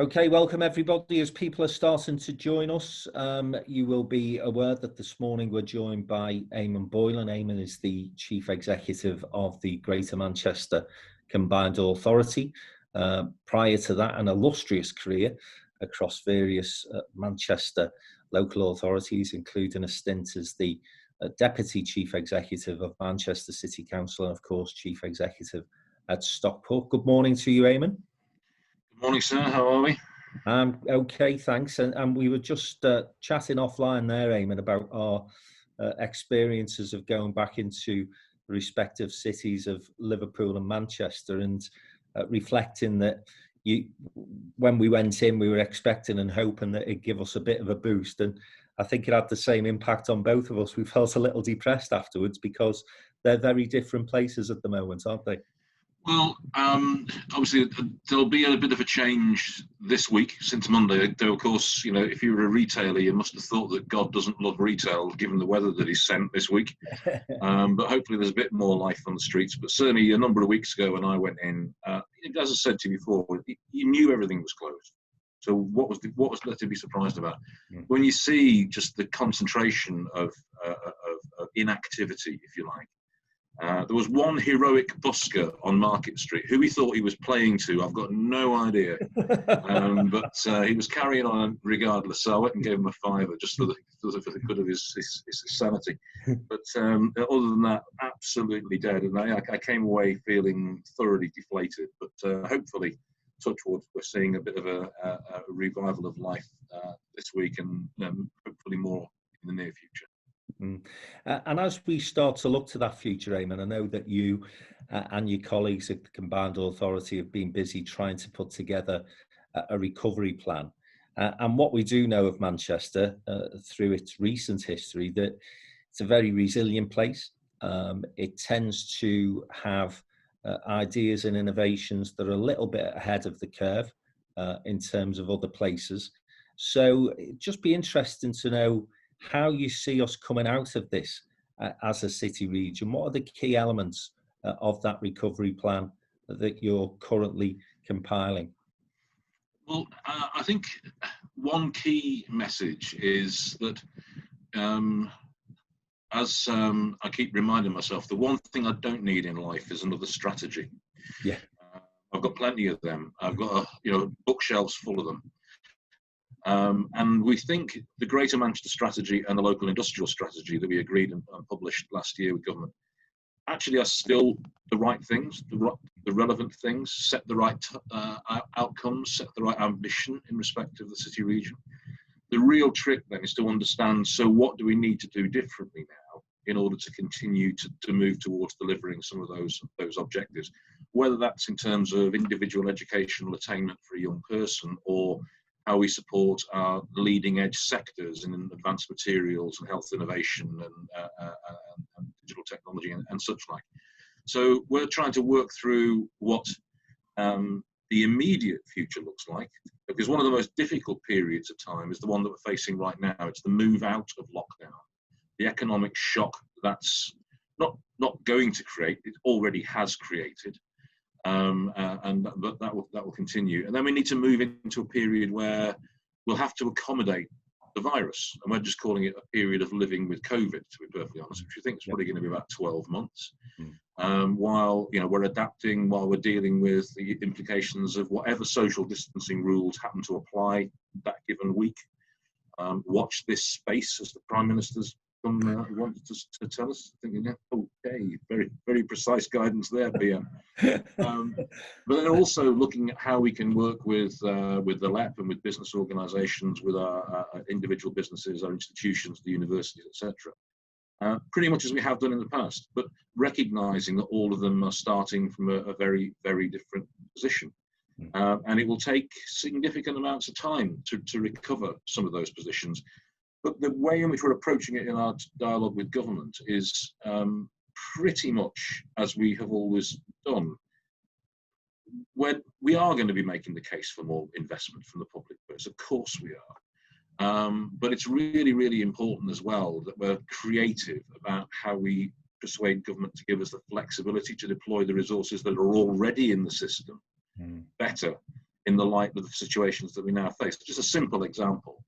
Okay, welcome everybody. As people are starting to join us, you will be aware that this morning we're joined by Eamonn Boylan. Eamonn is the Chief Executive of the Greater Manchester Combined Authority. Prior to that, an illustrious career across various Manchester local authorities, including a stint as the Deputy Chief Executive of Manchester City Council and, of course, Chief Executive at Stockport. Good morning to you, Eamonn. Good morning, sir. How are we? Okay, thanks. And we were just chatting offline there, Eamonn, about our experiences of going back into the respective cities of Liverpool and Manchester, and reflecting that when we went in, we were expecting and hoping that it'd give us a bit of a boost. And I think it had the same impact on both of us. We felt a little depressed afterwards because they're very different places at the moment, aren't they? Well, obviously there'll be a bit of a change this week since Monday. Though, of course, you know, if you were a retailer, you must have thought that God doesn't love retail, given the weather that He's sent this week. But hopefully, there's a bit more life on the streets. But certainly, a number of weeks ago, when I went in, as I said to you before, you knew everything was closed. So, what was there to be surprised about? When you see just the concentration of inactivity, if you like. There was one heroic busker on Market Street. Who he thought he was playing to, I've got no idea. But he was carrying on regardless. So I went and gave him a fiver just for the good of his sanity. But other than that, absolutely dead. And I came away feeling thoroughly deflated. But hopefully, touch wood, we're seeing a bit of a revival of life this week, and hopefully more in the near future. And as we start to look to that future, Eamonn, I know that you and your colleagues at the Combined Authority have been busy trying to put together a recovery plan. And what we do know of Manchester through its recent history, that it's a very resilient place. It tends to have ideas and innovations that are a little bit ahead of the curve in terms of other places. So it'd just be interesting to know how you see us coming out of this as a city region. What are the key elements of that recovery plan that you're currently compiling? Well, I think one key message is that, as I keep reminding myself, the one thing I don't need in life is another strategy. Yeah, I've got plenty of them. I've got bookshelves full of them. And we think the Greater Manchester strategy and the local industrial strategy that we agreed and published last year with government actually are still the right things, the relevant things, set the right outcomes, set the right ambition in respect of the city region. The real trick then is to understand, so what do we need to do differently now in order to continue to move towards delivering some of those objectives, whether that's in terms of individual educational attainment for a young person, or how we support our leading edge sectors in advanced materials and health innovation and digital technology and such like. So we're trying to work through what the immediate future looks like, because one of the most difficult periods of time is the one that we're facing right now. It's the move out of lockdown, the economic shock that's not going to create, it already has created. But that will continue, and then we need to move into a period where we'll have to accommodate the virus, and we're just calling it a period of living with COVID, to be perfectly honest, which we think is probably going to be about 12 months. While we're adapting, while we're dealing with the implications of whatever social distancing rules happen to apply that given week. Watch this space, as the Prime Minister's wanted to tell us. Thinking, okay, very, very precise guidance there, PM. But then also looking at how we can work with the LEP and with business organisations, with our individual businesses, our institutions, the universities, etc. Pretty much as we have done in the past, but recognising that all of them are starting from a very, very different position. And it will take significant amounts of time to recover some of those positions. But the way in which we're approaching it in our dialogue with government is pretty much as we have always done. When we are going to be making the case for more investment from the public purse, of course we are. But it's really, really important as well that we're creative about how we persuade government to give us the flexibility to deploy the resources that are already in the system better in the light of the situations that we now face. Just a simple example.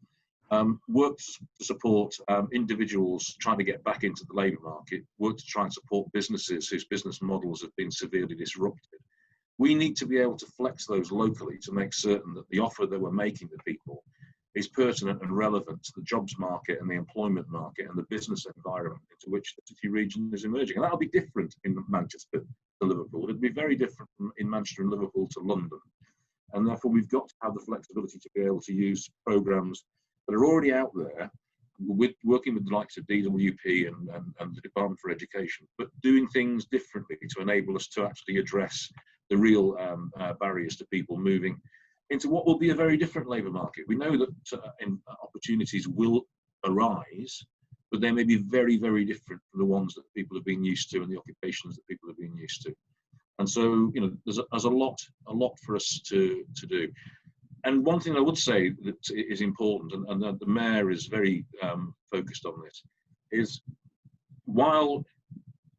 Work to support individuals trying to get back into the labour market, work to try and support businesses whose business models have been severely disrupted. We need to be able to flex those locally to make certain that the offer that we're making to people is pertinent and relevant to the jobs market and the employment market and the business environment into which the city region is emerging. And that'll be different in Manchester to Liverpool. It'll be very different in Manchester and Liverpool to London. And therefore, we've got to have the flexibility to be able to use programmes that are already out there, working with the likes of DWP and the Department for Education, but doing things differently to enable us to actually address the real barriers to people moving into what will be a very different labour market. We know that opportunities will arise, but they may be very, very different from the ones that people have been used to and the occupations that people have been used to. And so, you know, there's a lot for us to do. And one thing I would say that is important, and the Mayor is very focused on this, is while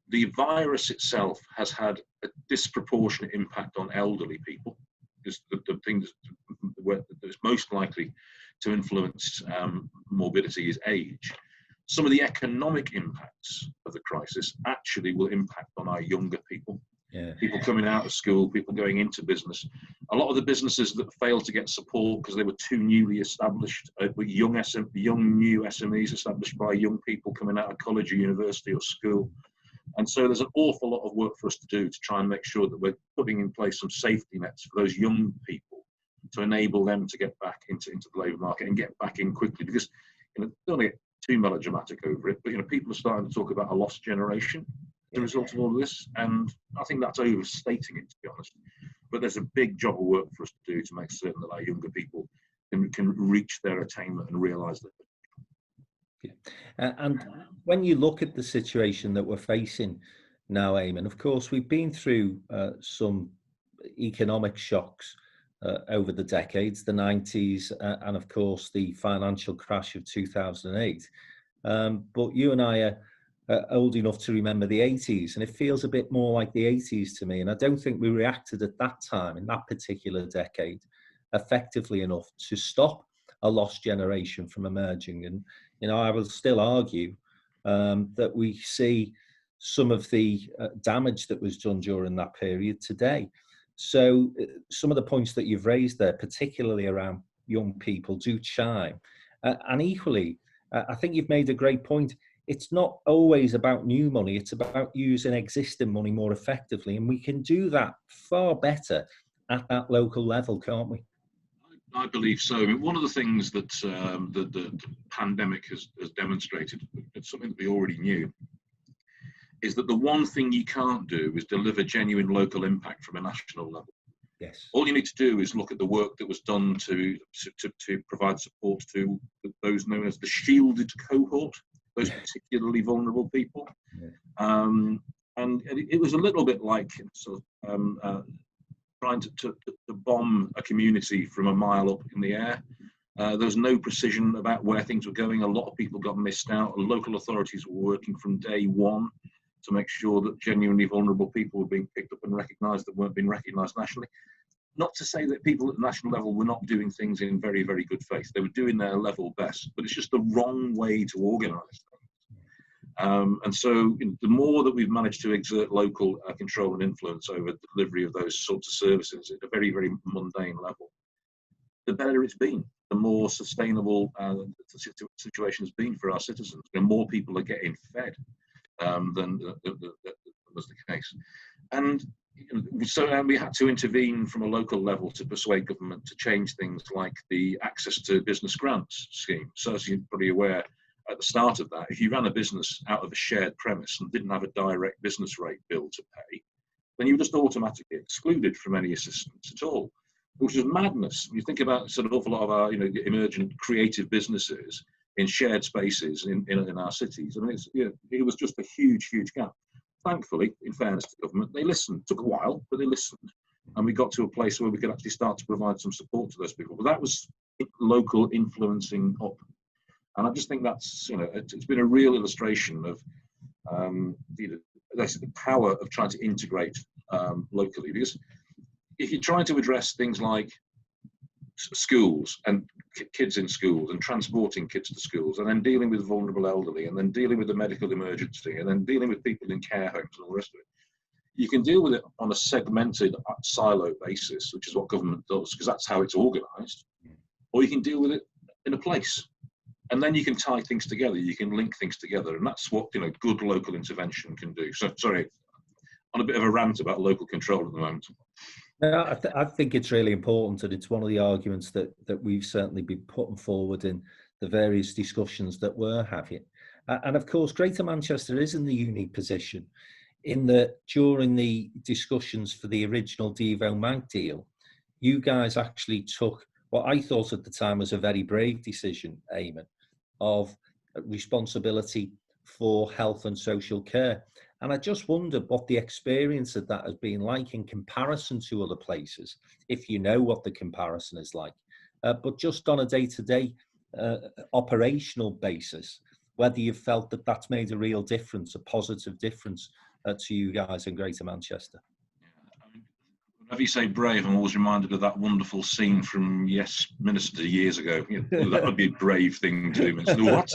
the virus itself has had a disproportionate impact on elderly people, is the thing that is most likely to influence morbidity is age. Some of the economic impacts of the crisis actually will impact on our younger people. Yeah. People coming out of school, people going into business. A lot of the businesses that failed to get support because they were too newly established, were young new SMEs established by young people coming out of college or university or school. And so there's an awful lot of work for us to do to try and make sure that we're putting in place some safety nets for those young people to enable them to get back into the labour market and get back in quickly. Because, you know, don't get too melodramatic over it, but, you know, people are starting to talk about a lost generation as a result of all of this, and I think that's overstating it, to be honest. But there's a big job of work for us to do to make certain that our younger people can reach their attainment and realise that. And when you look at the situation that we're facing now, Eamonn, of course, we've been through some economic shocks over the decades, the 90s, and of course, the financial crash of 2008. But you and I are old enough to remember the 80s, and it feels a bit more like the 80s to me. And I don't think we reacted at that time, in that particular decade, effectively enough to stop a lost generation from emerging. And, you know, I will still argue that we see some of the damage that was done during that period today. So some of the points that you've raised there, particularly around young people, do chime. And equally, I think you've made a great point. It's not always about new money. It's about using existing money more effectively. And we can do that far better at that local level, can't we? I believe so. I mean, one of the things that the pandemic has demonstrated, it's something that we already knew, is that the one thing you can't do is deliver genuine local impact from a national level. Yes. All you need to do is look at the work that was done to provide support to those known as the shielded cohort, those particularly vulnerable people. Yeah. And it was a little bit like sort of trying to bomb a community from a mile up in the air. There was no precision about where things were going. A lot of people got missed out. Local authorities were working from day one to make sure that genuinely vulnerable people were being picked up and recognised that weren't being recognised nationally. Not to say that people at the national level were not doing things in very, very good faith. They were doing their level best, but it's just the wrong way to organise things. And so, you know, the more that we've managed to exert local control and influence over the delivery of those sorts of services at a very, very mundane level, the better it's been, the more sustainable the situation has been for our citizens. And more people are getting fed than was the case. And so we had to intervene from a local level to persuade government to change things like the access to business grants scheme. So as you're probably aware, at the start of that, if you ran a business out of a shared premise and didn't have a direct business rate bill to pay, then you were just automatically excluded from any assistance at all, which is madness. When you think about sort of an awful lot of our, you know, emergent creative businesses in shared spaces in our cities. I mean, it was just a huge, huge gap. Thankfully, in fairness to government, they listened. It took a while, but they listened. And we got to a place where we could actually start to provide some support to those people. But that was local influencing up. And I just think that's, you know, it's been a real illustration of the power of trying to integrate locally. Because if you're trying to address things like schools and kids in schools and transporting kids to schools, and then dealing with vulnerable elderly, and then dealing with the medical emergency, and then dealing with people in care homes and all the rest of it. You can deal with it on a segmented silo basis, which is what government does, because that's how it's organised, or you can deal with it in a place. And then you can tie things together, you can link things together, and that's what good local intervention can do. So, sorry, on a bit of a rant about local control at the moment. No, I think it's really important, and it's one of the arguments that we've certainly been putting forward in the various discussions that we're having. And of course, Greater Manchester is in the unique position in that during the discussions for the original Valmont Deal, you guys actually took what I thought at the time was a very brave decision, Eamonn, of responsibility for health and social care. And I just wondered what the experience of that has been like in comparison to other places, if you know what the comparison is like. But just on a day-to-day operational basis, whether you've felt that that's made a real difference, a positive difference to you guys in Greater Manchester. Whenever you say brave, I'm always reminded of that wonderful scene from Yes Minister years ago. That would be a brave thing to do. Minister, what?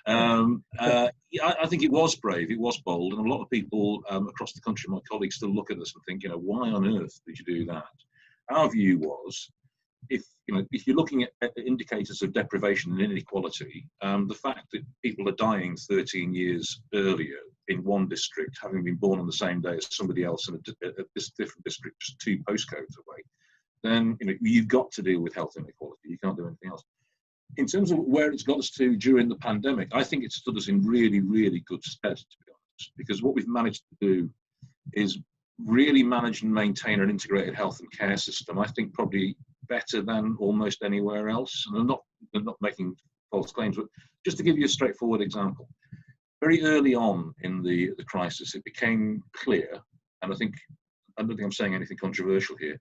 I think it was brave, it was bold, and a lot of people across the country, my colleagues, still look at us and think, why on earth did you do that? Our view was, if you're looking at indicators of deprivation and inequality, the fact that people are dying 13 years earlier in one district, having been born on the same day as somebody else in a different district, just 2 postcodes away, then you've got to deal with health inequality. You can't do anything else. In terms of where it's got us to during the pandemic, I think it stood us in really, really good stead, to be honest, because what we've managed to do is really manage and maintain an integrated health and care system. I think probably better than almost anywhere else. And I'm not making false claims, but just to give you a straightforward example. Very early on in the crisis, it became clear, and I don't think I'm saying anything controversial here,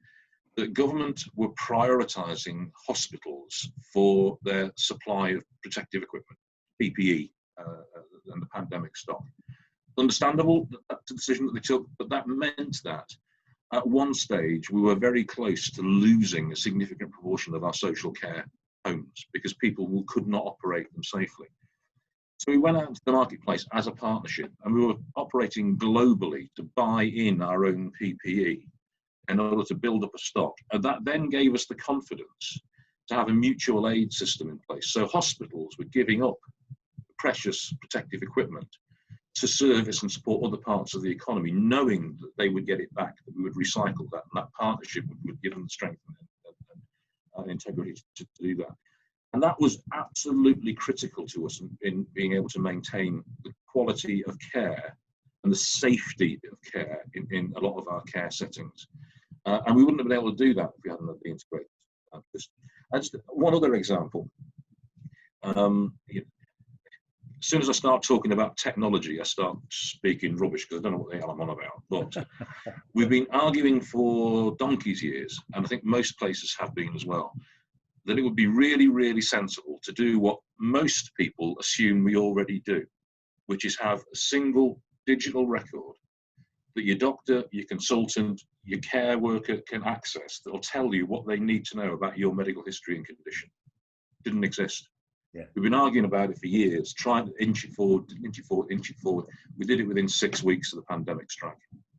that government were prioritising hospitals for their supply of protective equipment, PPE, and the pandemic stock. Understandable, that's a decision that they took, but that meant that at one stage we were very close to losing a significant proportion of our social care homes because people could not operate them safely. So we went out into the marketplace as a partnership, and we were operating globally to buy in our own PPE in order to build up a stock. And that then gave us the confidence to have a mutual aid system in place. So hospitals were giving up precious protective equipment to service and support other parts of the economy, knowing that they would get it back, that we would recycle that, and that partnership would give them the strength and integrity to do that. And that was absolutely critical to us in being able to maintain the quality of care and the safety of care in a lot of our care settings. And we wouldn't have been able to do that if we hadn't had the integrated system. And just one other example. As soon as I start talking about technology, I start speaking rubbish because I don't know what the hell I'm on about. But we've been arguing for donkey's years, and I think most places have been as well, that it would be really, really sensible to do what most people assume we already do, which is have a single digital record that your doctor, your consultant, your care worker can access that will tell you what they need to know about your medical history and condition. Didn't exist. Yeah. We've been arguing about it for years, trying to inch it forward. We did it within 6 weeks of the pandemic strike.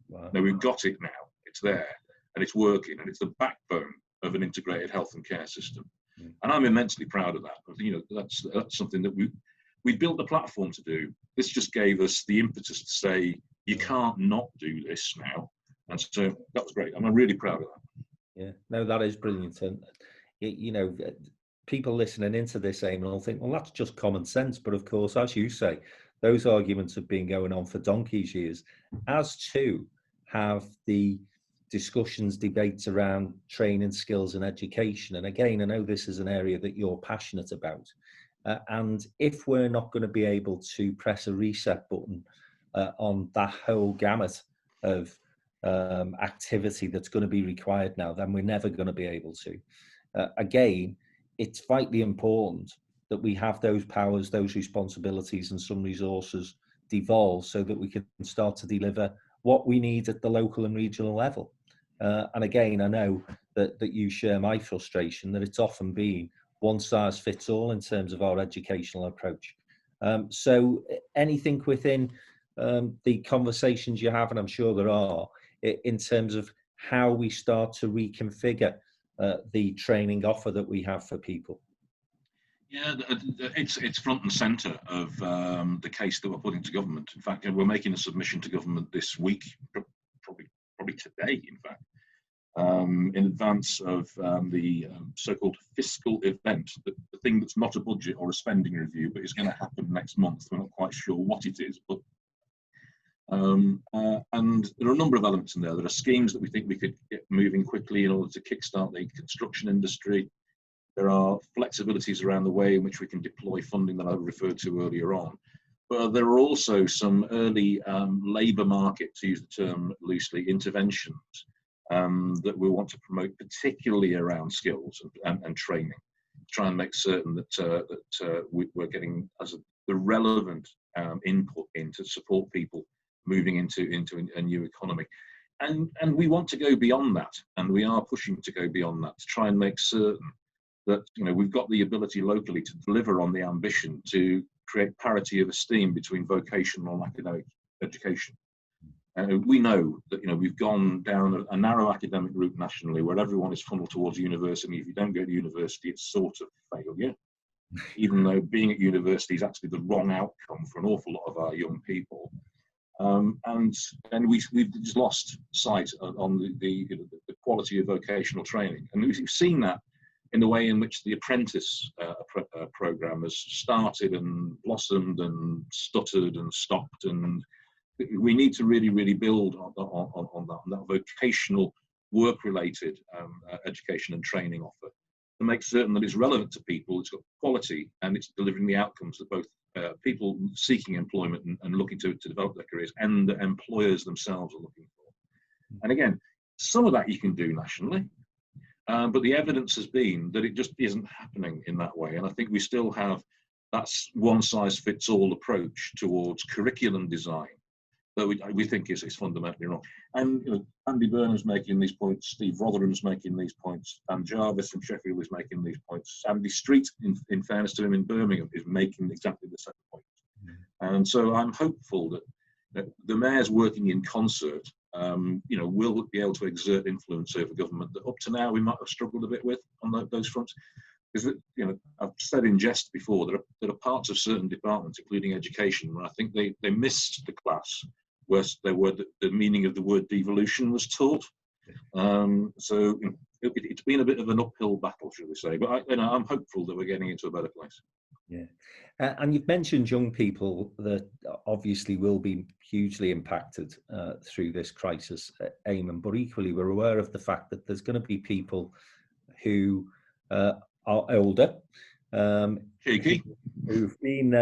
Wow. Now we've got it now. It's there, and it's working, and it's the backbone of an integrated health and care system. Mm. And I'm immensely proud of that. That's something that we built the platform to do. This just gave us the impetus to say, you can't not do this now. And so that was great. I'm really proud of that. Yeah, no, that is brilliant. And, people listening into this, Eamonn, will think, well, that's just common sense. But of course, as you say, those arguments have been going on for donkey's years, as too have the discussions, debates around training, skills and education. And again, I know this is an area that you're passionate about. And if we're not going to be able to press a reset button on that whole gamut of activity that's going to be required now, then we're never going to be able to. Again, it's vitally important that we have those powers, those responsibilities and some resources devolved so that we can start to deliver what we need at the local and regional level. And again, I know that you share my frustration that it's often been one size fits all in terms of our educational approach. So anything within the conversations you have, and I'm sure there are, in terms of how we start to reconfigure the training offer that we have for people? Yeah, it's front and centre of the case that we're putting to government. In fact, we're making a submission to government this week, probably today, in fact, in advance of the so-called fiscal event, the thing that's not a budget or a spending review, but is going to happen next month. We're not quite sure what it is, but and there are a number of elements in there. There are schemes that we think we could get moving quickly in order to kickstart the construction industry. There are flexibilities around the way in which we can deploy funding that I referred to earlier on. But there are also some early labour market, to use the term loosely, interventions that we want to promote, particularly around skills and training, to try and make certain that we're getting the relevant input in to support people moving into a new economy. And we want to go beyond that, and we are pushing to go beyond that to try and make certain that we've got the ability locally to deliver on the ambition to create parity of esteem between vocational and academic education. We know that we've gone down a narrow academic route nationally where everyone is funneled towards university. If you don't go to university, it's sort of failure, even though being at university is actually the wrong outcome for an awful lot of our young people. And we've just lost sight on the quality of vocational training, and we've seen that in the way in which the apprentice program has started and blossomed and stuttered and stopped. And we need to really build on that vocational work-related education and training offer to make certain that it's relevant to people, it's got quality, and it's delivering the outcomes that both people seeking employment and looking to develop their careers and the employers themselves are looking for. And again, some of that you can do nationally. But the evidence has been that it just isn't happening in that way. And I think we still have that one-size-fits-all approach towards curriculum design that we think is fundamentally wrong. And Andy Burnham's making these points, Steve Rotherham's making these points, and Jarvis from Sheffield is making these points. Andy Street, in fairness to him, in Birmingham, is making exactly the same point. And so I'm hopeful that the mayors working in concert will be able to exert influence over government that up to now we might have struggled a bit with on those fronts. Because I've said in jest before, there are parts of certain departments, including education, where I think they missed the class where the meaning of the word devolution was taught. So it's been a bit of an uphill battle, shall we say? But I'm hopeful that we're getting into a better place. Yeah, and you've mentioned young people that obviously will be hugely impacted through this crisis, Eamonn, but equally we're aware of the fact that there's going to be people who are older, cheeky, who've been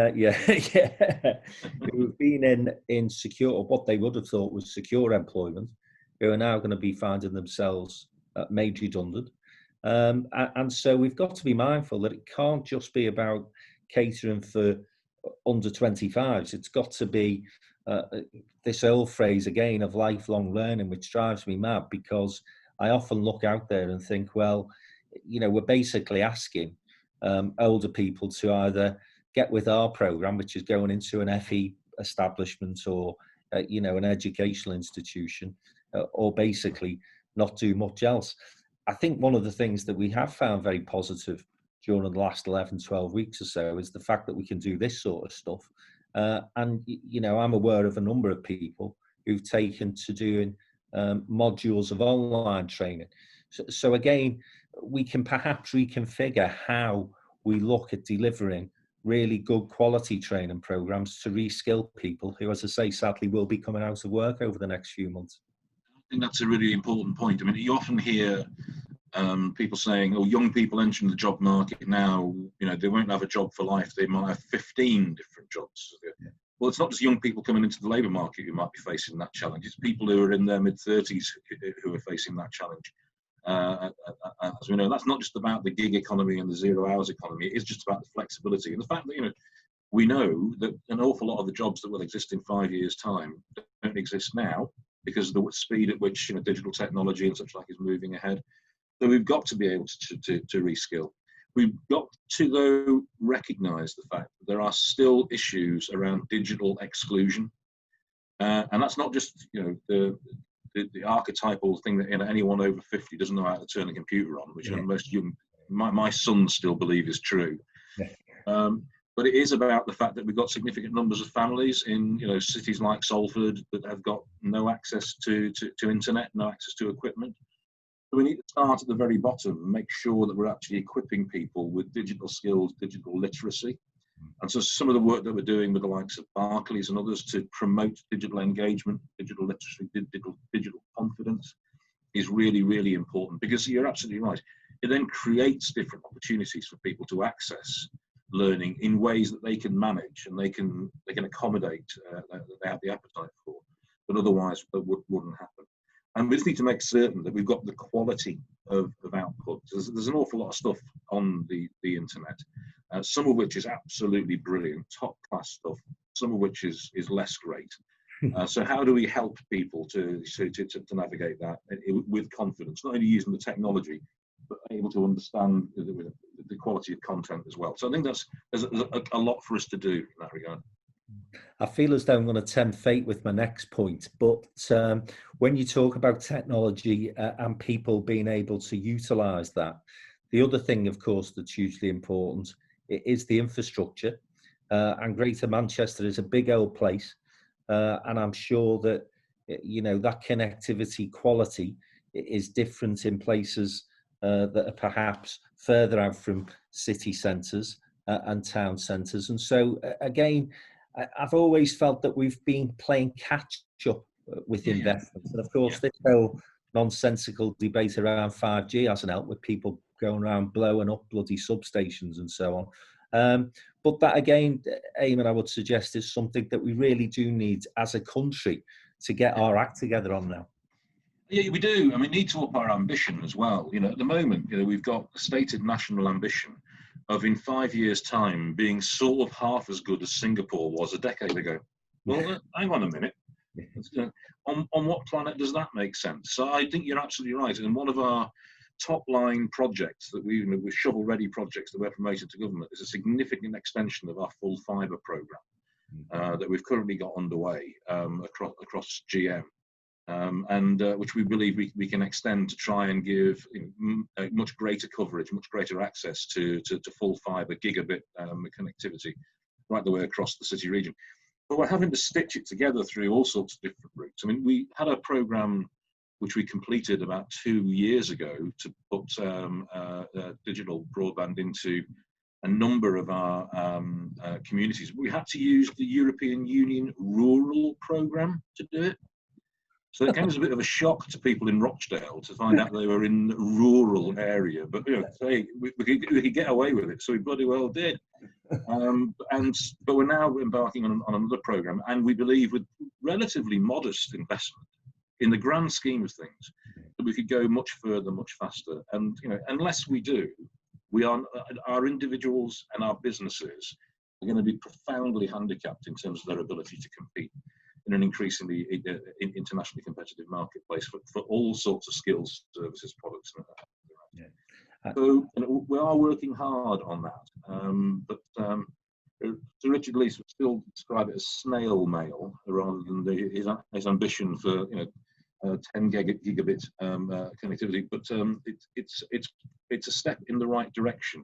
who've been in secure, or what they would have thought was secure employment, who are now going to be finding themselves made redundant. And so we've got to be mindful that it can't just be about catering for under 25s. It's got to be this old phrase again of lifelong learning, which drives me mad, because I often look out there and think, well, we're basically asking older people to either get with our program, which is going into an FE establishment or an educational institution, or basically not do much else. I think one of the things that we have found very positive during the last 11, 12 weeks or so is the fact that we can do this sort of stuff. And I'm aware of a number of people who've taken to doing modules of online training. So again, we can perhaps reconfigure how we look at delivering really good quality training programs to reskill people who, as I say, sadly will be coming out of work over the next few months. I think that's a really important point. I mean, you often hear people saying, "Oh, young people entering the job market now, they won't have a job for life. They might have 15 different jobs." Yeah. Well, it's not just young people coming into the labour market who might be facing that challenge. It's people who are in their mid-30s who are facing that challenge. As we know, that's not just about the gig economy and the 0 hours economy. It's just about the flexibility and the fact that we know that an awful lot of the jobs that will exist in 5 years' time don't exist now because of the speed at which digital technology and such like is moving ahead. So we've got to be able to reskill. We've got to, though, recognise the fact that there are still issues around digital exclusion. And that's not just, the archetypal thing that anyone over 50 doesn't know how to turn a computer on, which most young, my sons still believe is true. Yeah. But it is about the fact that we've got significant numbers of families in, cities like Salford that have got no access to internet, no access to equipment. So we need to start at the very bottom and make sure that we're actually equipping people with digital skills, digital literacy. And so some of the work that we're doing with the likes of Barclays and others to promote digital engagement, digital literacy, digital confidence is really, really important, because you're absolutely right. It then creates different opportunities for people to access learning in ways that they can manage and they can accommodate, that they have the appetite for, but otherwise that wouldn't happen. And we just need to make certain that we've got the quality of output. There's an awful lot of stuff on the internet, some of which is absolutely brilliant, top class stuff, some of which is less great. So how do we help people to navigate that with confidence, not only using the technology, but able to understand the quality of content as well? So I think there's a lot for us to do in that regard. I feel as though I'm going to tempt fate with my next point, but when you talk about technology and people being able to utilise that, the other thing, of course, that's hugely important is the infrastructure. And Greater Manchester is a big old place, and I'm sure that that connectivity quality is different in places that are perhaps further out from city centres and town centres. And so again, I've always felt that we've been playing catch up with investments. And of course, this whole nonsensical debate around 5G hasn't helped, with people going around blowing up bloody substations and so on. But that again, Eamonn, I would suggest is something that we really do need as a country to get our act together on now. Yeah, we do. And we need to up our ambition as well. At the moment, we've got a stated national ambition of, in 5 years' time, being sort of half as good as Singapore was a decade ago. Well, hang on a minute. On what planet does that make sense? So I think you're absolutely right. And one of our top line projects that we shovel ready projects that we're promoting to government is a significant extension of our full fibre programme that we've currently got underway across GM. And which we believe we can extend to try and give much greater coverage, much greater access to full fibre gigabit connectivity right the way across the city region. But we're having to stitch it together through all sorts of different routes. I mean, we had a programme which we completed about 2 years ago to put digital broadband into a number of our communities. We had to use the European Union Rural Programme to do it. So it came as a bit of a shock to people in Rochdale to find out they were in a rural area. But hey, we could get away with it, so we bloody well did. But we're now embarking on another programme, and we believe with relatively modest investment, in the grand scheme of things, that we could go much further, much faster. And unless we do, our individuals and our businesses are going to be profoundly handicapped in terms of their ability to compete in an increasingly internationally competitive marketplace for all sorts of skills, services, products. So we are working hard on that. But Sir Richard Leese would still describe it as snail mail rather than his ambition for 10 gigabit connectivity. But it's a step in the right direction.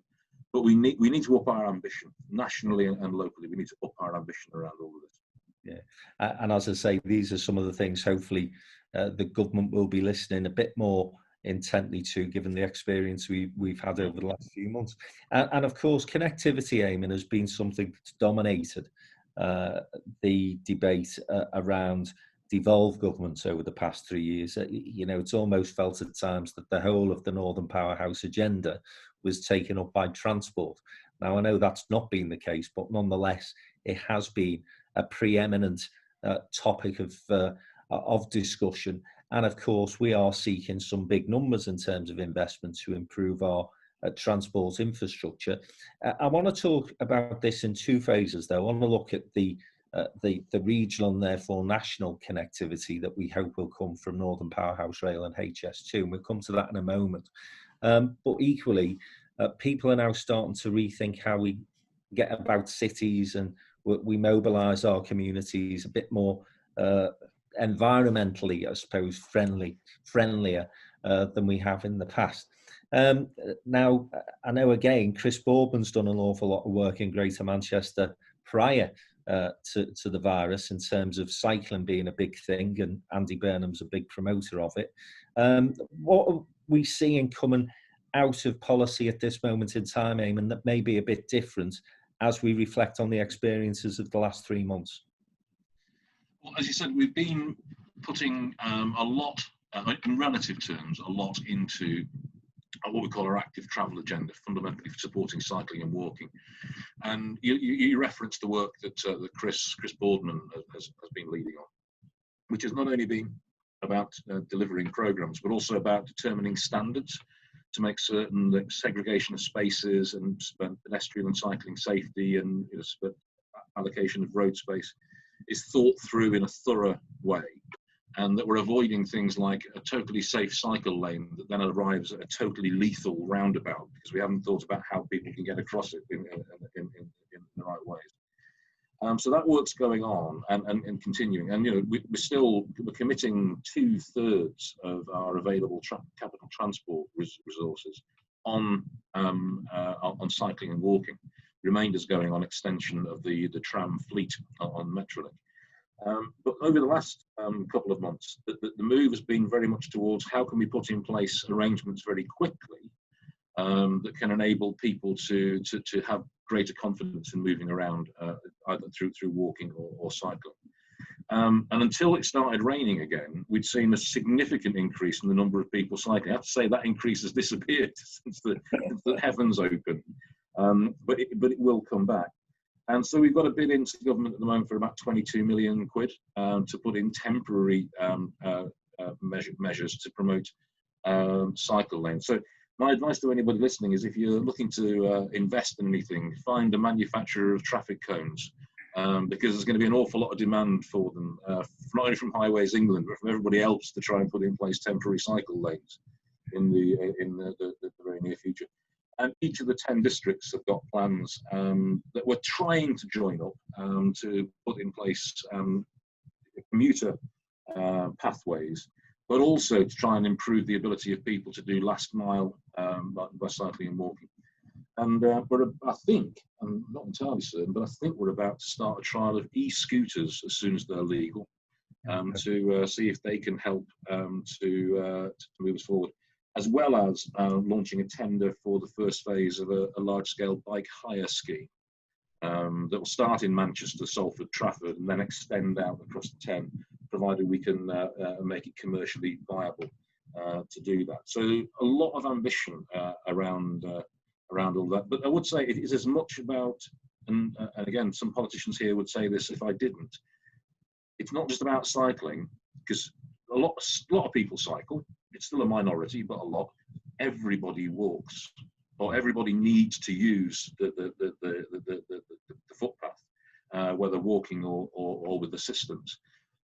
But we need to up our ambition nationally and locally. We need to up our ambition around all of this. Yeah, and as I say, these are some of the things hopefully the government will be listening a bit more intently to, given the experience we've had over the last few months. And of course, connectivity, Eamonn, has been something that's dominated the debate around devolved governments over the past 3 years. It's almost felt at times that the whole of the Northern Powerhouse agenda was taken up by transport. Now, I know that's not been the case, but nonetheless, it has been a preeminent topic of discussion. And of course, we are seeking some big numbers in terms of investment to improve our transport infrastructure. I want to talk about this in two phases, though. I want to look at the regional and therefore national connectivity that we hope will come from Northern Powerhouse Rail and HS2, and we'll come to that in a moment. But equally, people are now starting to rethink how we get about cities, and we mobilise our communities a bit more environmentally, I suppose, friendlier than we have in the past. Now, I know again, Chris Boardman's done an awful lot of work in Greater Manchester prior to the virus in terms of cycling being a big thing, and Andy Burnham's a big promoter of it. What are we seeing coming out of policy at this moment in time, Eamonn, that may be a bit different as we reflect on the experiences of the last 3 months? Well, as you said, we've been putting a lot, in relative terms, a lot into what we call our active travel agenda, fundamentally for supporting cycling and walking. And you referenced the work that Chris Boardman has been leading on, which has not only been about delivering programs, but also about determining standards to make certain that segregation of spaces and pedestrian and cycling safety and allocation of road space is thought through in a thorough way, and that we're avoiding things like a totally safe cycle lane that then arrives at a totally lethal roundabout because we haven't thought about how people can get across it in the right ways. So that work's going on and continuing, and we're committing 2/3 of our available capital transport resources on cycling and walking. The remainder's going on extension of the tram fleet on Metrolink. But over the last couple of months, the move has been very much towards how can we put in place arrangements very quickly that can enable people to have greater confidence in moving around, either through walking or cycling. And until it started raining again, we'd seen a significant increase in the number of people cycling. I have to say that increase has disappeared since the heavens opened, but it will come back. And so we've got a bid into government at the moment for about 22 million quid to put in temporary measures to promote cycle lanes. So my advice to anybody listening is if you're looking to invest in anything, find a manufacturer of traffic cones, because there's going to be an awful lot of demand for them, not only from Highways England, but from everybody else to try and put in place temporary cycle lanes in the very near future. And each of the 10 districts have got plans that we're trying to join up to put in place commuter pathways, but also to try and improve the ability of people to do last mile by cycling and walking. And I think, I'm not entirely certain, but I think we're about to start a trial of e-scooters as soon as they're legal, to see if they can help to move us forward, as well as launching a tender for the first phase of a large-scale bike hire scheme that will start in Manchester, Salford, Trafford, and then extend out across the 10, provided we can make it commercially viable to do that. So a lot of ambition around all that. But I would say it is as much about, and again, some politicians here would say this if I didn't, it's not just about cycling, because a lot of people cycle. It's still a minority, but a lot. Everybody walks, or everybody needs to use the footpath, whether walking or with assistance.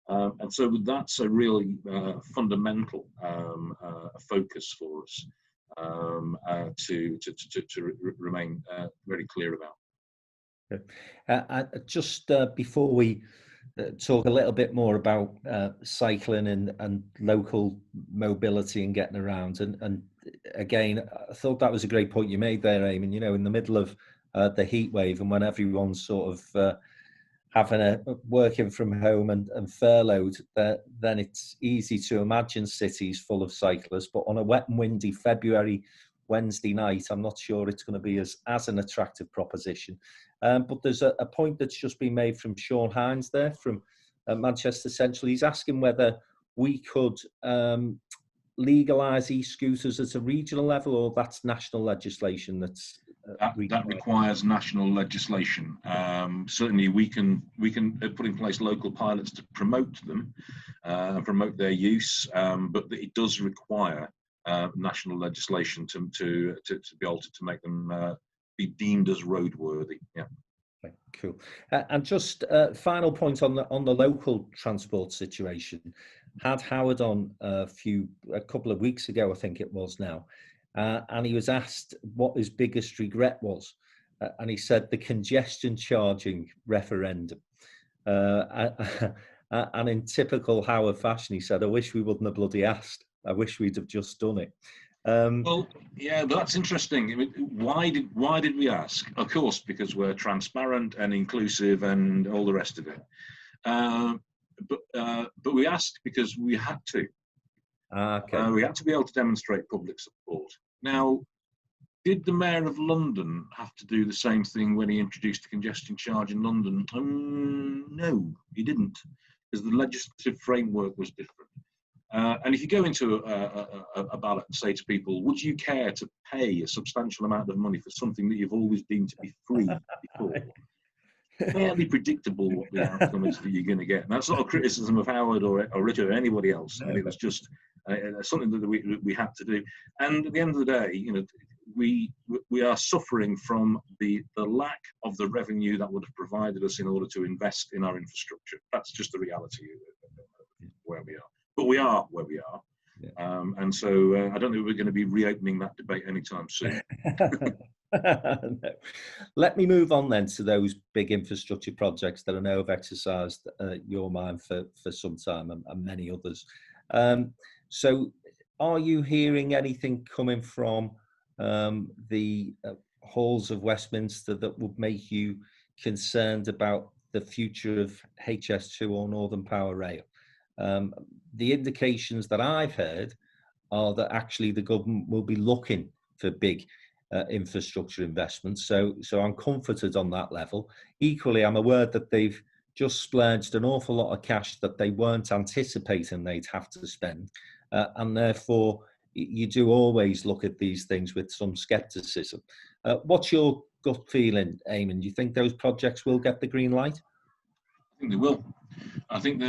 And so that's a really fundamental focus for us to remain very clear about. Just before we talk a little bit more about cycling and local mobility and getting around, and again, I thought that was a great point you made there, Eamonn. In the middle of the heat wave, and when everyone's sort of working from home and furloughed, then it's easy to imagine cities full of cyclists. But on a wet and windy February Wednesday night, I'm not sure it's going to be as an attractive proposition. But there's a point that's just been made from Sean Hines there from Manchester Central. He's asking whether we could legalise e-scooters at a regional level, or that's national legislation that's that requires national legislation. Certainly we can put in place local pilots to promote them and promote their use, but it does require national legislation to be altered to make them be deemed as roadworthy. Yeah. Okay, cool. And just final point on the local transport situation. Had Howard on a couple of weeks ago, I think it was now, and he was asked what his biggest regret was, and he said the congestion charging referendum. And in typical Howard fashion, he said, "I wish we wouldn't have bloody asked. I wish we'd have just done it." Well, yeah, but that's interesting. I mean, why did we ask? Of course, because we're transparent and inclusive and all the rest of it. But we asked because we had to. Okay. We had to be able to demonstrate public support. Now, did the Mayor of London have to do the same thing when he introduced the congestion charge in London? No, he didn't, because the legislative framework was different. And if you go into a ballot and say to people, would you care to pay a substantial amount of money for something that you've always deemed to be free before? Fairly predictable what the outcome is that you're going to get. And that's not a criticism of Howard or Richard or anybody else. I mean, it was just something that we had to do. And at the end of the day, you know, we are suffering from the lack of the revenue that would have provided us in order to invest in our infrastructure. That's just the reality of where we are. But we are where we are. Yeah. And so I don't think we're going to be reopening that debate anytime soon. No. Let me move on then to those big infrastructure projects that I know have exercised your mind for some time, and many others. So are you hearing anything coming from the halls of Westminster that would make you concerned about the future of HS2 or Northern Power Rail? The indications that I've heard are that actually the government will be looking for big infrastructure investments. So I'm comforted on that level. Equally, I'm aware that they've just splurged an awful lot of cash that they weren't anticipating they'd have to spend. And therefore, you do always look at these things with some skepticism. What's your gut feeling, Eamonn? Do you think those projects will get the green light? I think they will. I think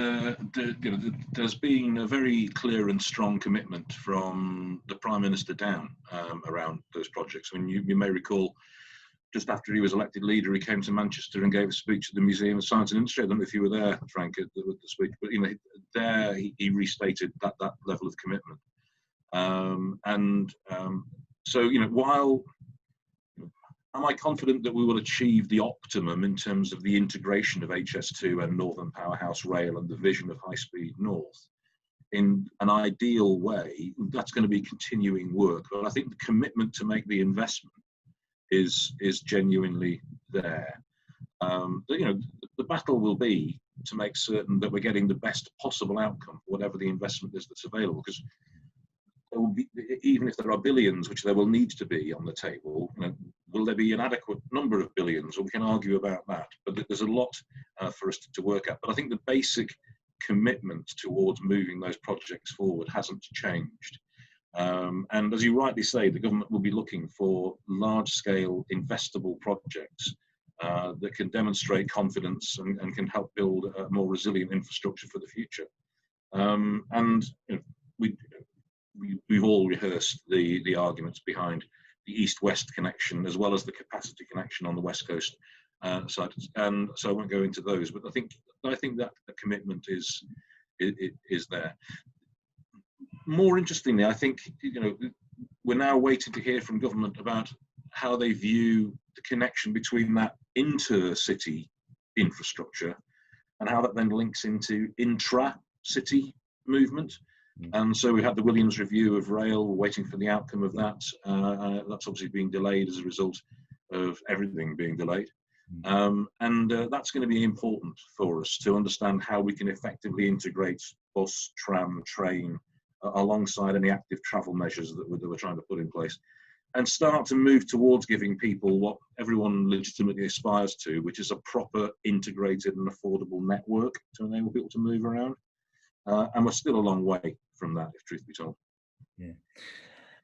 there's been a very clear and strong commitment from the Prime Minister down around those projects. I mean, you may recall, just after he was elected leader, he came to Manchester and gave a speech at the Museum of Science and Industry. I don't know if you were there, Frank, at the speech, but you know, there he restated that level of commitment. So you know, while am I confident that we will achieve the optimum in terms of the integration of HS2 and Northern Powerhouse Rail and the vision of High Speed North in an ideal way? That's going to be continuing work, but I think the commitment to make the investment is genuinely there. You know, the battle will be to make certain that we're getting the best possible outcome for whatever the investment is that's available, because there will be, even if there are billions, which there will need to be on the table, you know, will there be an adequate number of billions? Well, we can argue about that, but there's a lot for us to work at. But I think the basic commitment towards moving those projects forward hasn't changed. And as you rightly say, the government will be looking for large-scale investable projects that can demonstrate confidence and can help build a more resilient infrastructure for the future. And you know, we've all rehearsed the arguments behind the east-west connection as well as the capacity connection on the west coast side, and so I won't go into those. But I think that the commitment is there. More interestingly, I think, you know, we're now waiting to hear from government about how they view the connection between that inter-city infrastructure and how that then links into intra-city movement. And so we had the Williams review of rail. We're waiting for the outcome of that. That's obviously being delayed as a result of everything being delayed. That's going to be important for us to understand how we can effectively integrate bus, tram, train alongside any active travel measures that we're trying to put in place, and start to move towards giving people what everyone legitimately aspires to, which is a proper, integrated and affordable network to enable people to move around. And we're still a long way from that, if truth be told. Yeah.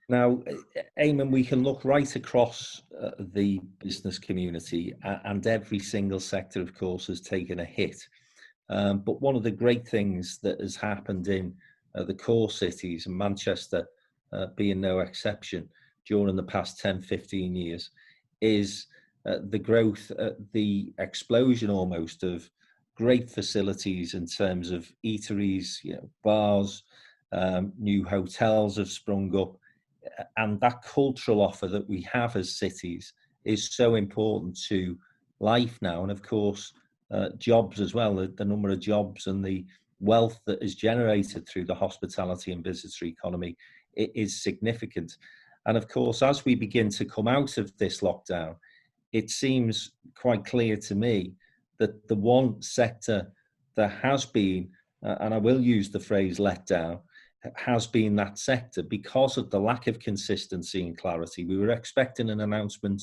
Now, Eamonn, we can look right across the business community, and every single sector, of course, has taken a hit. But one of the great things that has happened in the core cities, and Manchester being no exception, during the past 10, 15 years, is the growth, the explosion almost of great facilities in terms of eateries, you know, bars, new hotels have sprung up. and that cultural offer that we have as cities is so important to life now. And of course, jobs as well, the number of jobs and the wealth that is generated through the hospitality and visitor economy is significant. And of course, as we begin to come out of this lockdown, it seems quite clear to me that the one sector that has been, and I will use the phrase let down, has been that sector because of the lack of consistency and clarity. We were expecting an announcement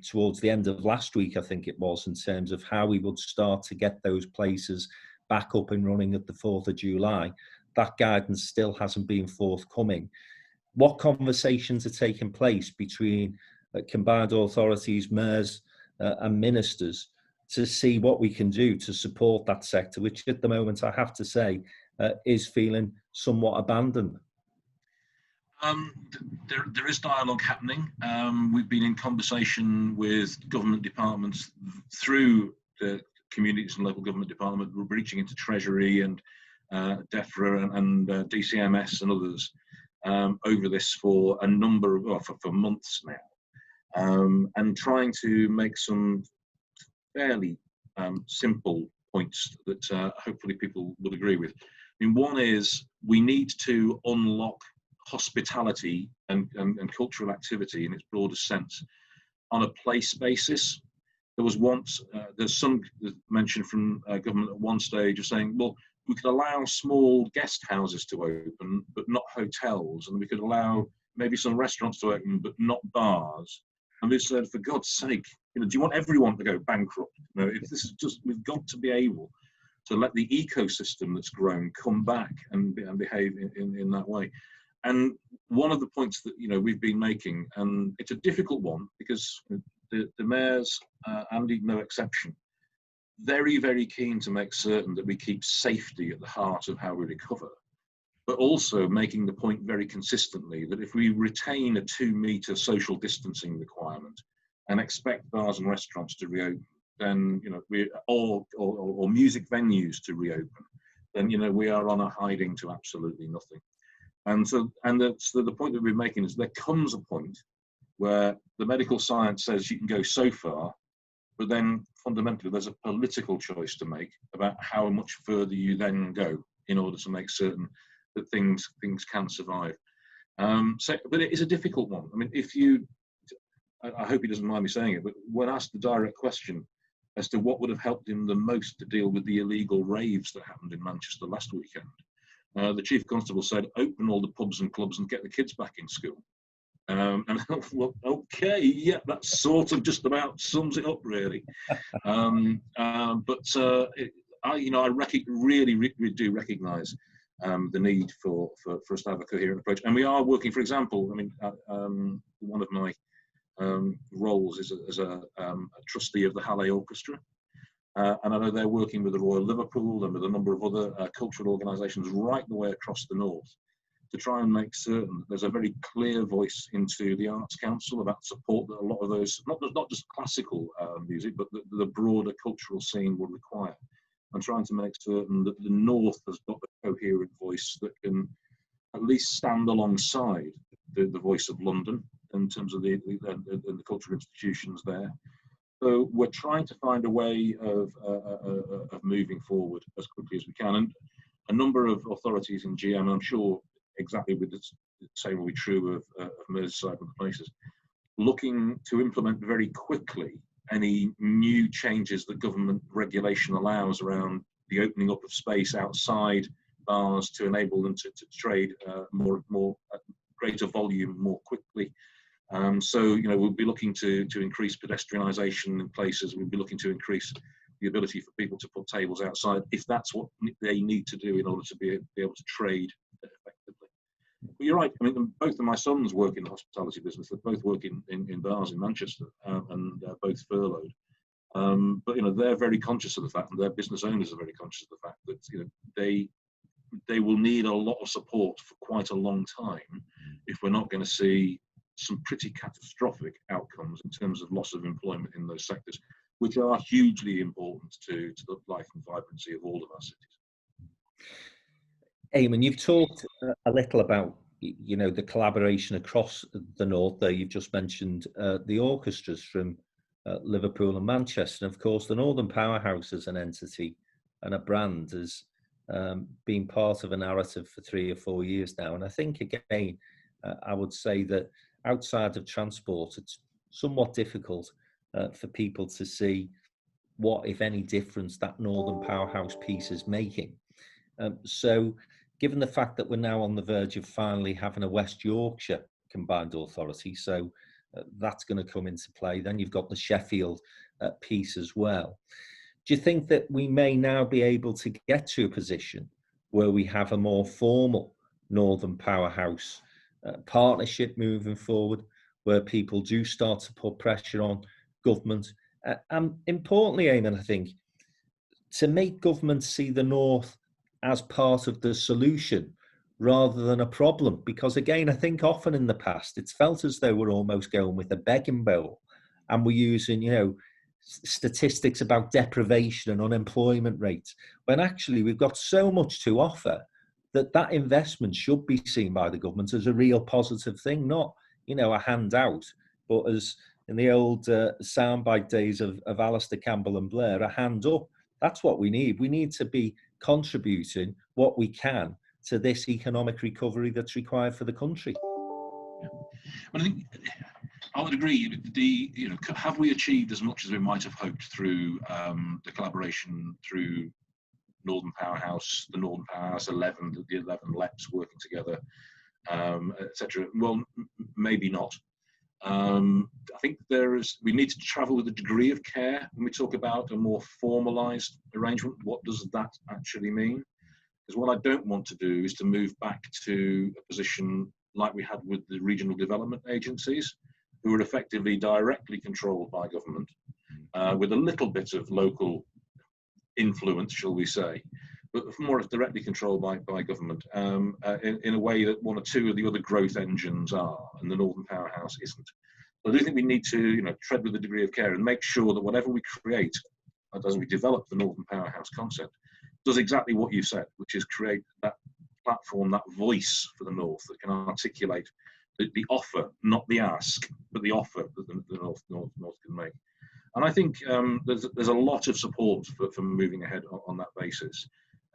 towards the end of last week, I think it was, in terms of how we would start to get those places back up and running at the 4th of July. That guidance still hasn't been forthcoming. What conversations are taking place between combined authorities, mayors and ministers to see what we can do to support that sector, which at the moment, I have to say, is feeling somewhat abandoned? There is dialogue happening. We've been in conversation with government departments through the communities and local government department. We're reaching into Treasury and DEFRA and DCMS and others over this for a number of, for months now, and trying to make some fairly simple points that hopefully people will agree with. I mean, one is we need to unlock hospitality and cultural activity in its broadest sense on a place basis. There was once, there's some mention from government at one stage of saying, well, we could allow small guest houses to open, but not hotels, and we could allow maybe some restaurants to open, but not bars. And we said, for God's sake, do you want everyone to go bankrupt? If this is just, we've got to be able to let the ecosystem that's grown come back and behave in that way. And one of the points that we've been making, and it's a difficult one because the mayors, Andy no exception, very, very keen to make certain that we keep safety at the heart of how we recover, but also making the point very consistently that if we retain a 2-metre social distancing requirement and expect bars and restaurants to reopen, then or music venues to reopen, then we are on a hiding to absolutely nothing. And so the point that we're making is there comes a point where the medical science says you can go so far, but then fundamentally there's a political choice to make about how much further you then go in order to make certain that things can survive. But it is a difficult one. I mean, I hope he doesn't mind me saying it, but when asked the direct question as to what would have helped him the most to deal with the illegal raves that happened in Manchester last weekend, the Chief Constable said, open all the pubs and clubs and get the kids back in school. And well, okay, yeah, that sort of just about sums it up, really. I really do recognise the need for us to have a coherent approach. And we are working, for example, one of my roles is as a trustee of the Halle Orchestra. And I know they're working with the Royal Liverpool and with a number of other cultural organisations right the way across the north to try and make certain that there's a very clear voice into the Arts Council about support that a lot of those, not just classical music, but the broader cultural scene will require. And trying to make certain that the north has got a coherent voice that can at least stand alongside the voice of London in terms of the cultural institutions there. So we're trying to find a way of moving forward as quickly as we can. And a number of authorities in GM, I'm sure exactly with the same will be true of Merseyside and places, looking to implement very quickly any new changes that government regulation allows around the opening up of space outside bars to enable them to trade more greater volume more quickly. So we'll be looking to increase pedestrianisation in places. We'll be looking to increase the ability for people to put tables outside if that's what they need to do in order to be able to trade effectively. But you're right. I mean, both of my sons work in the hospitality business. They both work in bars in Manchester, and both furloughed. But they're very conscious of the fact, and their business owners are very conscious of the fact that they will need a lot of support for quite a long time if we're not going to see some pretty catastrophic outcomes in terms of loss of employment in those sectors, which are hugely important to the life and vibrancy of all of our cities. Eamonn, you've talked a little about you know, the collaboration across the north there. You've just mentioned the orchestras from Liverpool and Manchester. And of course, the Northern Powerhouse as an entity and a brand has been part of a narrative for 3 or 4 years now. And I think, again, I would say that outside of transport, it's somewhat difficult for people to see what, if any, difference that Northern Powerhouse piece is making. So given the fact that we're now on the verge of finally having a West Yorkshire combined authority, so that's going to come into play. Then you've got the Sheffield piece as well. Do you think that we may now be able to get to a position where we have a more formal Northern Powerhouse partnership moving forward, where people do start to put pressure on government? And importantly, Eamonn, I think, to make government see the North as part of the solution rather than a problem. Because again, I think often in the past, it's felt as though we're almost going with a begging bowl, and we're using, you know, statistics about deprivation and unemployment rates, when actually we've got so much to offer that that investment should be seen by the government as a real positive thing, not, you know, a handout, but as in the old soundbite days of Alistair Campbell and Blair, a hand up. That's what we need. We need to be contributing what we can to this economic recovery that's required for the country. Yeah. Well, I think I would agree. You know, have we achieved as much as we might have hoped through the collaboration through Northern Powerhouse, the Northern Powerhouse 11, the 11 LEPs working together, etc.? Well, maybe not. I think we need to travel with a degree of care when we talk about a more formalised arrangement. What does that actually mean? Because what I don't want to do is to move back to a position like we had with the regional development agencies, who were effectively directly controlled by government, with a little bit of local influence, shall we say, but more directly controlled by government, in a way that one or two of the other growth engines are, and the Northern Powerhouse isn't. But I do think we need to, you know, tread with a degree of care and make sure that whatever we create, as we develop the Northern Powerhouse concept, does exactly what you said, which is create that platform, that voice for the North that can articulate the offer, not the ask, but the offer that the North can make. And I think there's a lot of support for moving ahead on that basis.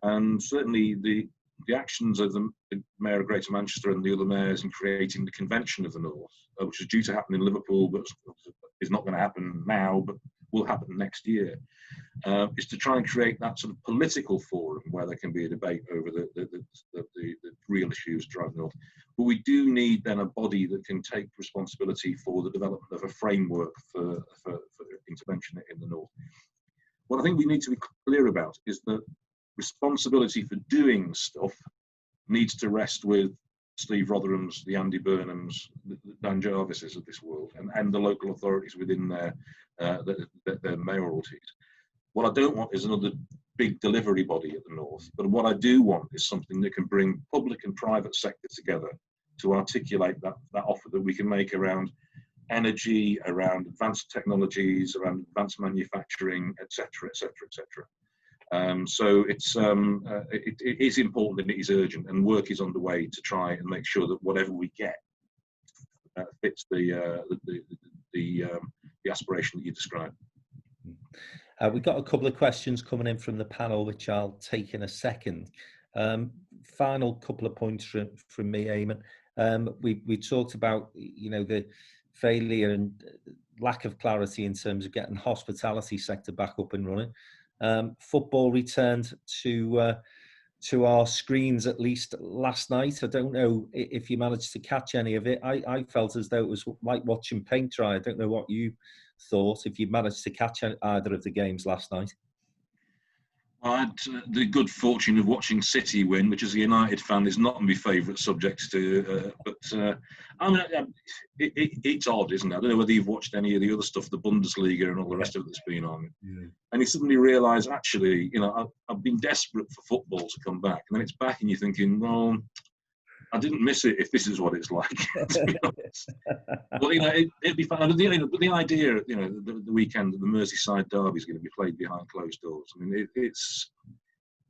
And certainly the actions of the Mayor of Greater Manchester and the other mayors in creating the Convention of the North, which is due to happen in Liverpool, but is not going to happen now, but will happen next year, is to try and create that sort of political forum where there can be a debate over the real issues driving North. But we do need then a body that can take responsibility for the development of a framework for intervention in the North. What I think we need to be clear about is that responsibility for doing stuff needs to rest with Steve Rotherham's, the Andy Burnhams, the Dan Jarvises of this world, and the local authorities within their mayoralties. What I don't want is another big delivery body at the North, but what I do want is something that can bring public and private sector together to articulate that offer that we can make around energy, around advanced technologies, around advanced manufacturing, etc., etc., etc. So it is important and it is urgent, and work is underway to try and make sure that whatever we get fits the aspiration that you described. We've got a couple of questions coming in from the panel, which I'll take in a second. Final couple of points from me, Eamonn. We talked about, you know, the failure and lack of clarity in terms of getting the hospitality sector back up and running. Football returned to our screens at least last night. I don't know if you managed to catch any of it. I felt as though it was like watching paint dry. I don't know what you thought, if you managed to catch either of the games last night. I had the good fortune of watching City win, which as a United fan is not my favourite subject to, but I mean, it's odd, isn't it? I don't know whether you've watched any of the other stuff, the Bundesliga and all the rest of it that's been on. Yeah. And you suddenly realise, actually, you know, I've been desperate for football to come back, and then it's back and you're thinking, well, I didn't miss it if this is what it's like, to be honest. Well, you know, it'd be fun. But the idea, you know, the weekend that the Merseyside derby is going to be played behind closed doors. I mean, it's.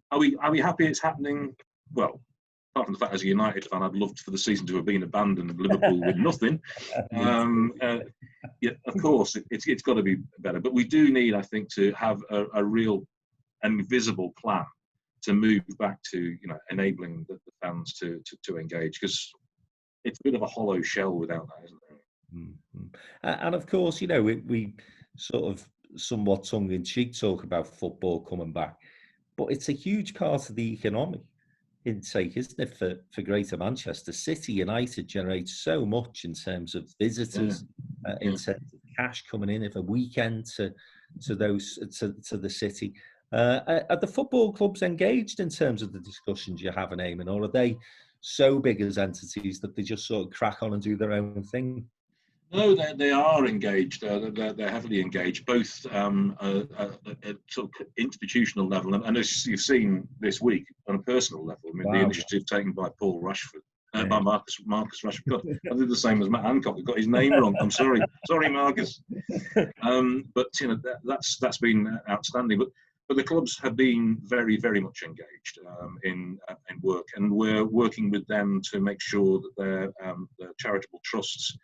Are we happy it's happening? Well, apart from the fact as a United fan, I'd loved for the season to have been abandoned and Liverpool with nothing. Yeah, of course, it's got to be better. But we do need, I think, to have a real and visible plan to move back to, enabling the fans to engage, because it's a bit of a hollow shell without that, isn't it? Mm-hmm. And of course, we sort of somewhat tongue-in-cheek talk about football coming back, but it's a huge part of the economic intake, isn't it, for Greater Manchester? City United generates so much in terms of visitors, in terms of cash coming in of a weekend to the city. Are the football clubs engaged in terms of the discussions you're having, Eamonn, or are they so big as entities that they just sort of crack on and do their own thing? No, they are engaged. They're heavily engaged, both at sort of institutional level, and as you've seen this week on a personal level. I mean, the initiative taken by Paul Rashford, by Marcus Rashford. God, I did the same as Matt Hancock. I got his name wrong. I'm sorry, Marcus. But that's been outstanding. But the clubs have been very, very much engaged in work, and we're working with them to make sure that their charitable trusts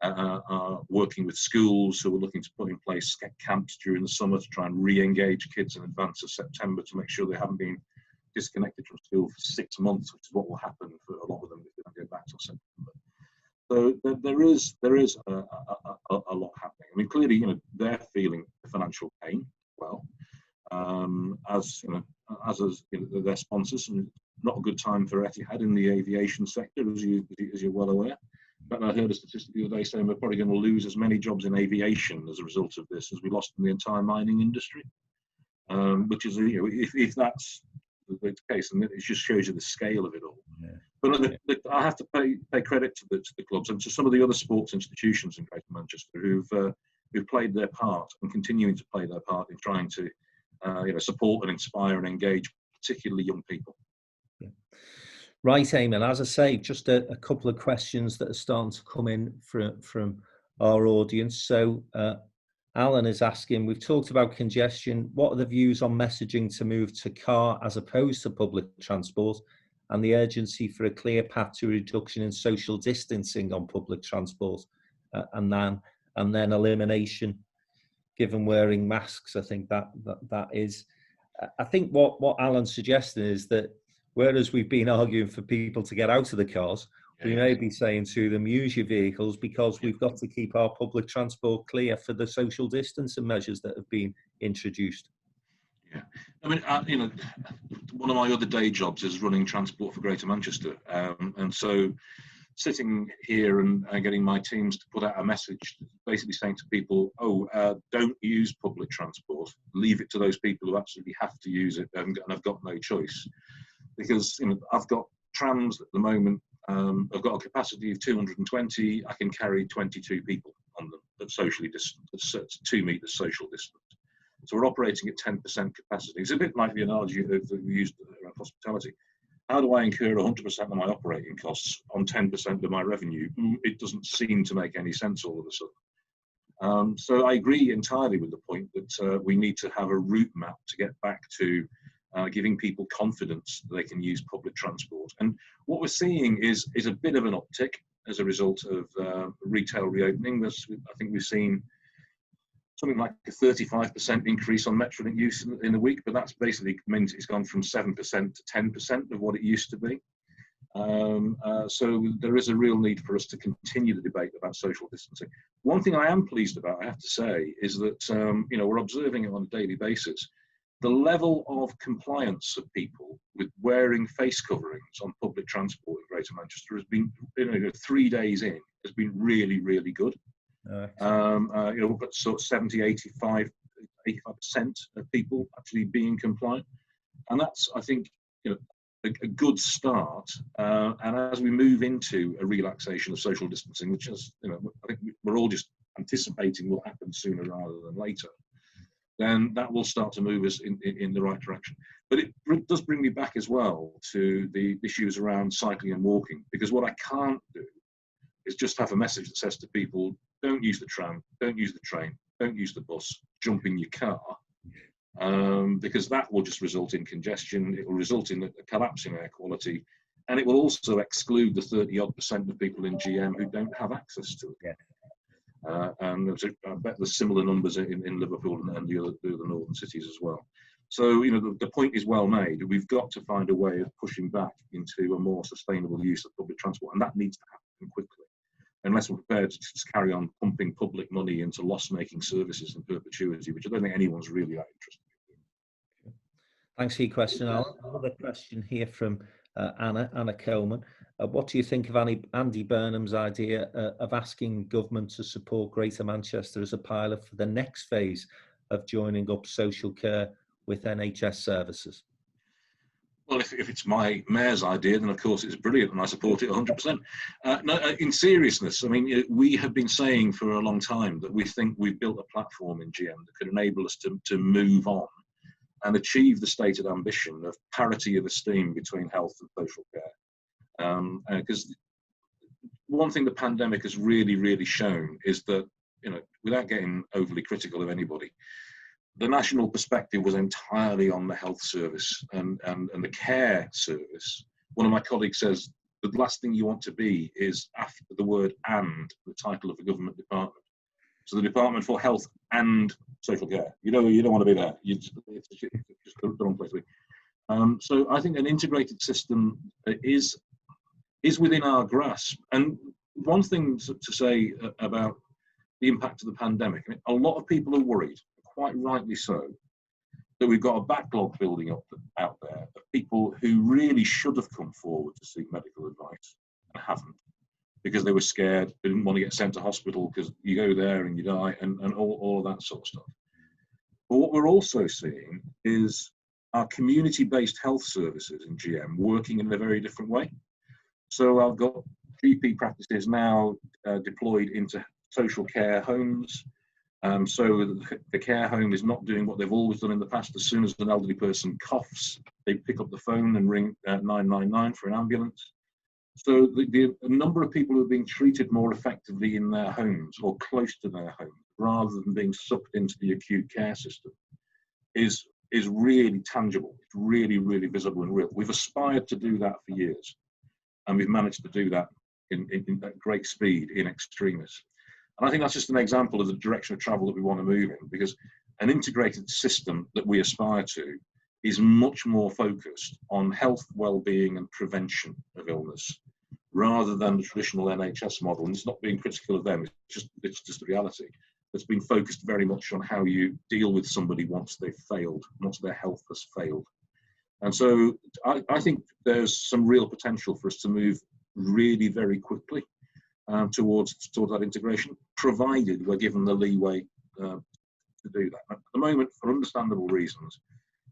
are working with schools who are looking to put in place camps during the summer to try and re-engage kids in advance of September, to make sure they haven't been disconnected from school for 6 months, which is what will happen for a lot of them if they don't go back till September. So there is a lot happening. I mean, clearly, they're feeling the financial pain. Well, as their sponsors, and not a good time for Etihad in the aviation sector, as you're well aware. But I heard a statistic the other day saying we're probably going to lose as many jobs in aviation as a result of this as we lost in the entire mining industry. Which is, if that's the case, and it just shows you the scale of it all. Yeah. But I have to pay credit to the clubs and to some of the other sports institutions in Greater Manchester who've played their part and continuing to play their part in trying to support and inspire and engage, particularly young people. Yeah. Right, Eamonn, as I say, just a couple of questions that are starting to come in from our audience. So Alan is asking, we've talked about congestion. What are the views on messaging to move to car as opposed to public transport, and the urgency for a clear path to reduction in social distancing on public transport, and then elimination, given wearing masks? I think that is. I think what Alan's suggesting is that whereas we've been arguing for people to get out of the cars, we may be saying to them, use your vehicles, because we've got to keep our public transport clear for the social distancing measures that have been introduced. Yeah, I mean, one of my other day jobs is running transport for Greater Manchester, and so sitting here and getting my teams to put out a message, basically saying to people, don't use public transport, leave it to those people who absolutely have to use it and have got no choice. Because I've got trams at the moment. I've got a capacity of 220. I can carry 22 people on them at socially distant, at 2 meters social distance. So we're operating at 10% capacity. It's a bit like the analogy that we used around hospitality. How do I incur 100% of my operating costs on 10% of my revenue? It doesn't seem to make any sense all of a sudden. So I agree entirely with the point that we need to have a route map to get back to giving people confidence that they can use public transport. And what we're seeing is a bit of an uptick as a result of retail reopening. I think we've seen something like a 35% increase on Metrolink use in a week, but that's basically means it's gone from 7% to 10% of what it used to be. So there is a real need for us to continue the debate about social distancing. One thing I am pleased about, I have to say, is that we're observing it on a daily basis. The level of compliance of people with wearing face coverings on public transport in Greater Manchester has been, 3 days in, has been really, really good. We've got sort of 70, 85% of people actually being compliant. And that's, I think, a good start. And as we move into a relaxation of social distancing, which is, I think we're all just anticipating will happen sooner rather than later, then that will start to move us in the right direction. But it does bring me back as well to the issues around cycling and walking, because what I can't do is just have a message that says to people, don't use the tram, don't use the train, don't use the bus, jump in your car, because that will just result in congestion. It will result in a collapse in air quality, and it will also exclude the 30-odd% of people in GM who don't have access to it. Yeah. And I bet there's similar numbers in Liverpool and the other northern cities as well. So, the point is well made. We've got to find a way of pushing back into a more sustainable use of public transport, and that needs to happen quickly, unless we're prepared to just carry on pumping public money into loss-making services in perpetuity, which I don't think anyone's really that interested in. Thanks for your question, Alan. Another question here from Anna Coleman. What do you think of Andy Burnham's idea of asking government to support Greater Manchester as a pilot for the next phase of joining up social care with NHS services? Well, if it's my mayor's idea, then of course it's brilliant and I support it 100%. No, in seriousness, I mean, we have been saying for a long time that we think we've built a platform in GM that could enable us to move on and achieve the stated ambition of parity of esteem between health and social care. Because one thing the pandemic has really, really shown is that, without getting overly critical of anybody, the national perspective was entirely on the health service and the care service. One of my colleagues says the last thing you want to be is after the word "and" the title of a government department. So the Department for Health and Social Care. You don't want to be there. It's just the wrong place to be. So I think an integrated system is within our grasp. And one thing to say about the impact of the pandemic, I mean, a lot of people are worried, quite rightly so, that we've got a backlog building up out there of people who really should have come forward to seek medical advice and haven't, because they were scared, they didn't want to get sent to hospital because you go there and you die and all of that sort of stuff. But what we're also seeing is our community-based health services in GM working in a very different way. So I've got GP practices now deployed into social care homes. So the care home is not doing what they've always done in the past. As soon as an elderly person coughs, they pick up the phone and ring 999 for an ambulance. So the number of people who are being treated more effectively in their homes or close to their homes, rather than being sucked into the acute care system, is really tangible. It's really, really visible and real. We've aspired to do that for years, and we've managed to do that in at great speed in extremis. And I think that's just an example of the direction of travel that we want to move in, because an integrated system that we aspire to is much more focused on health, well-being and prevention of illness, rather than the traditional NHS model. And it's not being critical of them, it's just a reality. It's been focused very much on how you deal with somebody once they've failed, once their health has failed. And so I think there's some real potential for us to move really very quickly towards that integration, provided we're given the leeway to do that. At the moment, for understandable reasons,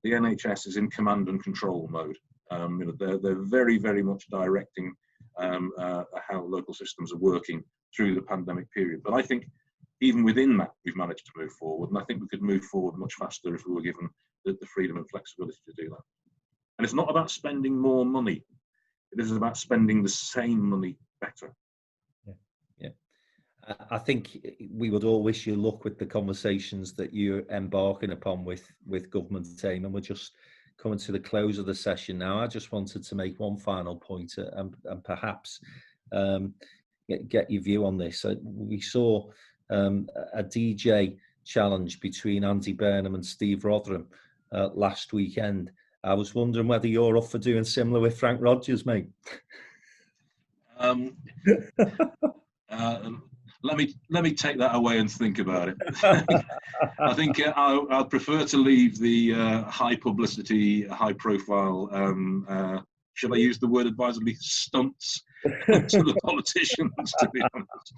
the NHS is in command and control mode. They're very, very much directing how local systems are working through the pandemic period. But I think even within that, we've managed to move forward, and I think we could move forward much faster if we were given the freedom and flexibility to do that. And it's not about spending more money. It is about spending the same money better. Yeah. I think we would all wish you luck with the conversations that you're embarking upon with government, Eamonn. We're just coming to the close of the session now. I just wanted to make one final point and perhaps get your view on this. We saw a DJ challenge between Andy Burnham and Steve Rotherham last weekend. I was wondering whether you're up for doing similar with Frank Rogers, mate. Let me take that away and think about it. I think I'll prefer to leave the high publicity, high profile, shall I use the word advisedly, stunts to the politicians, to be honest.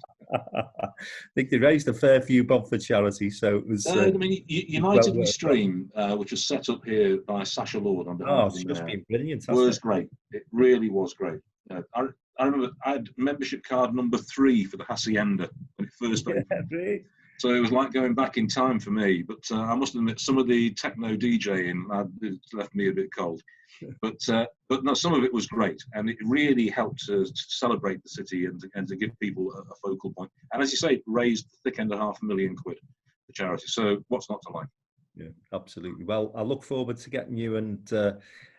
I think they raised a fair few bob for charity, so it was. I mean, United We Stream, which was set up here by Sacha Lord on behalf of the it's been brilliant. Was great. It really was great. I remember I had membership card number 3 for the Hacienda when it first opened. Yeah, so it was like going back in time for me. But I must admit, some of the techno DJing left me a bit cold. But no, some of it was great, and it really helped to celebrate the city and to give people a focal point. And as you say, raised the thick end of £500,000 for charity. So what's not to like? Yeah, absolutely. Well, I look forward to getting you and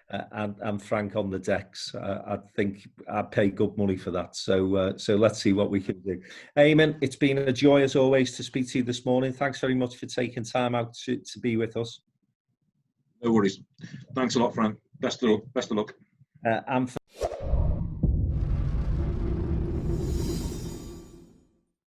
and Frank on the decks. I think I'd pay good money for that. So let's see what we can do. Eamonn, it's been a joy as always to speak to you this morning. Thanks very much for taking time out to be with us. No worries. Thanks a lot, Frank. Best of luck. And